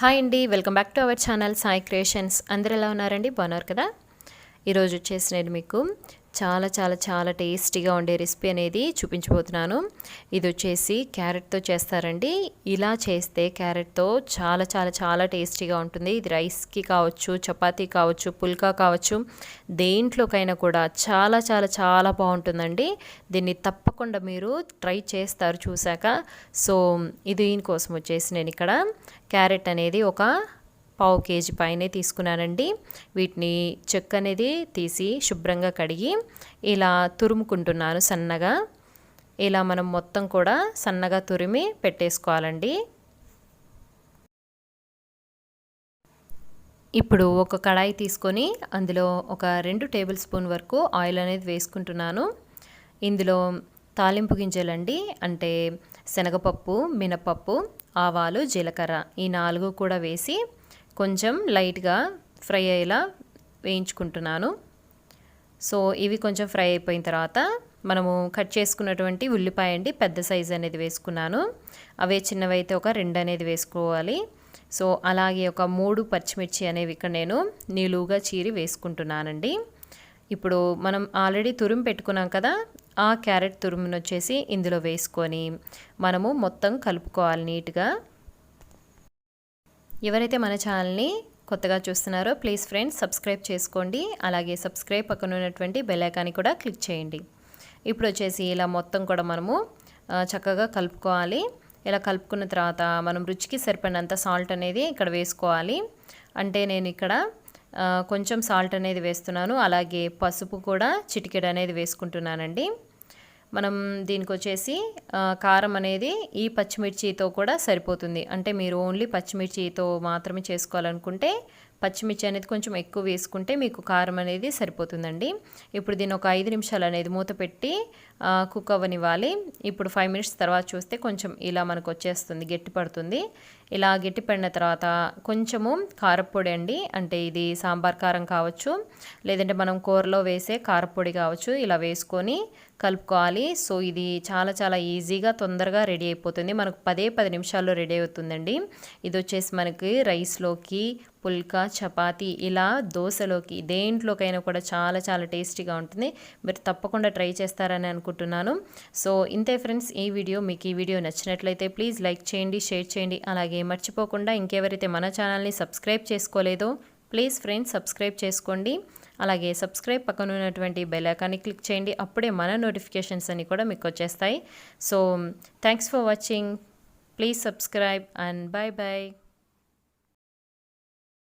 Hi అండి, welcome back to our channel Sai creations. అందరు ఎలా ఉన్నారండి? బాగున్నారు కదా? ఈరోజు వచ్చేసి నేను మీకు చాలా చాలా చాలా టేస్టీగా ఉండే రెసిపీ అనేది చూపించబోతున్నాను. ఇది వచ్చేసి క్యారెట్తో చేస్తారండి. ఇలా చేస్తే క్యారెట్తో చాలా చాలా చాలా టేస్టీగా ఉంటుంది. ఇది రైస్కి కావచ్చు, చపాతీ కావచ్చు, పుల్కా కావచ్చు, దేంట్లోకైనా కూడా చాలా చాలా చాలా బాగుంటుందండి. దీన్ని తప్పకుండా మీరు ట్రై చేస్తారు చూశాక. సో దీనికోసం వచ్చేసి నేను ఇక్కడ క్యారెట్ అనేది ఒక పావు కేజీ పైనే తీసుకున్నానండి. వీటిని చెక్క అనేది తీసి శుభ్రంగా కడిగి ఇలా తురుముకుంటున్నాను సన్నగా. ఇలా మనం మొత్తం కూడా సన్నగా తురిమి పెట్టేసుకోవాలండి. ఇప్పుడు ఒక కడాయి తీసుకొని అందులో ఒక 2 టేబుల్ స్పూన్ వరకు ఆయిల్ అనేది వేసుకుంటున్నాను. ఇందులో తాలింపు గింజలండి, అంటే శనగపప్పు, మినపప్పు, ఆవాలు, జీలకర్ర, ఈ 4 కూడా వేసి కొంచెం లైట్గా ఫ్రై అయ్యేలా వేయించుకుంటున్నాను. సో ఇవి కొంచెం ఫ్రై అయిపోయిన తర్వాత మనము కట్ చేసుకున్నటువంటి ఉల్లిపాయ అండి, పెద్ద సైజు అనేది వేసుకున్నాను. అవే చిన్నవి అయితే ఒక 2 అనేది వేసుకోవాలి. సో అలాగే ఒక 3 పచ్చిమిర్చి అనేవి ఇక్కడ నేను నిలువుగా చీరి వేసుకుంటున్నానండి. ఇప్పుడు మనం ఆల్రెడీ తురుము పెట్టుకున్నాం కదా, ఆ క్యారెట్ తురుమును వచ్చేసి ఇందులో వేసుకొని మనము మొత్తం కలుపుకోవాలి నీట్గా. ఎవరైతే మన ఛానల్ని కొత్తగా చూస్తున్నారో ప్లీజ్ ఫ్రెండ్స్ సబ్స్క్రైబ్ చేసుకోండి. అలాగే సబ్స్క్రైబ్ పక్కన ఉన్నటువంటి బెల్ ఐకాన్ని కూడా క్లిక్ చేయండి. ఇప్పుడు వచ్చేసి ఇలా మొత్తం కూడా మనము చక్కగా కలుపుకోవాలి. ఇలా కలుపుకున్న తర్వాత మనం రుచికి సరిపడినంత సాల్ట్ అనేది ఇక్కడ వేసుకోవాలి. అంటే నేను ఇక్కడ కొంచెం సాల్ట్ అనేది వేస్తున్నాను. అలాగే పసుపు కూడా చిటికెడు అనేది వేసుకుంటున్నానండి. మనం దీనికి వచ్చేసి కారం అనేది ఈ పచ్చిమిర్చితో కూడా సరిపోతుంది. అంటే మీరు ఓన్లీ పచ్చిమిర్చితో మాత్రమే చేసుకోవాలనుకుంటే పచ్చిమిర్చి అనేది కొంచెం ఎక్కువ వేసుకుంటే మీకు కారం అనేది సరిపోతుందండి. ఇప్పుడు దీన్ని ఒక 5 నిమిషాలు అనేది మూత పెట్టి కుక్ అవ్వనివ్వాలి. ఇప్పుడు 5 మినిట్స్ తర్వాత చూస్తే కొంచెం ఇలా మనకు వచ్చేస్తుంది, గట్టి పడుతుంది. ఇలా గట్టి పడిన తర్వాత కొంచెము కారపొడి అండి, అంటే ఇది సాంబార్ కారం కావచ్చు, లేదంటే మనం కూరలో వేసే కారపొడి కావచ్చు, ఇలా వేసుకొని కలుపుకోవాలి. సో ఇది చాలా చాలా ఈజీగా తొందరగా రెడీ అయిపోతుంది. మనకు 10 నిమిషాల్లో రెడీ అవుతుందండి. ఇది వచ్చేసి మనకి రైస్లోకి, పుల్కా, చపాతీ, ఇలా దోశలోకి, దేంట్లోకైనా కూడా చాలా చాలా టేస్టీగా ఉంటుంది. మీరు తప్పకుండా ట్రై చేస్తారని అనుకుంటున్నాను. సో ఇంతే ఫ్రెండ్స్, ఈ వీడియో నచ్చినట్లయితే ప్లీజ్ లైక్ చేయండి, షేర్ చేయండి. అలాగే మర్చిపోకుండా ఇంకెవరైతే మన ఛానల్ని సబ్స్క్రైబ్ చేసుకోలేదో ప్లీజ్ ఫ్రెండ్స్ సబ్స్క్రైబ్ చేసుకోండి. అలాగే సబ్స్క్రైబ్ పక్కన ఉన్నటువంటి బెల్ ఐకాన్ని క్లిక్ చేయండి. అప్పుడే మన నోటిఫికేషన్స్ అన్నీ కూడా మీకు వచ్చేస్తాయి. So thanks for watching. Please subscribe and bye bye.